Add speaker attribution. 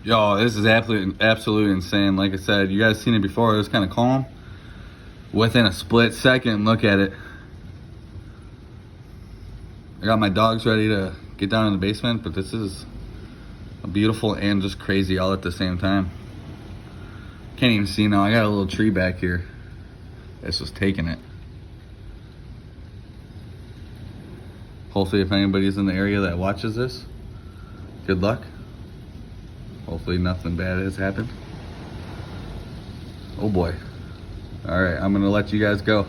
Speaker 1: Yo, this is absolutely insane. Like I said, you guys seen it before. It was kind of calm. Within a split second, look at it. I got my dogs ready to get down in the basement, but this is beautiful and just crazy all at the same time. Can't even see now. I got a little tree back here. This was taking it. Hopefully, if anybody's in the area that watches this, good luck. Hopefully nothing bad has happened. Oh boy. All right, I'm gonna let you guys go.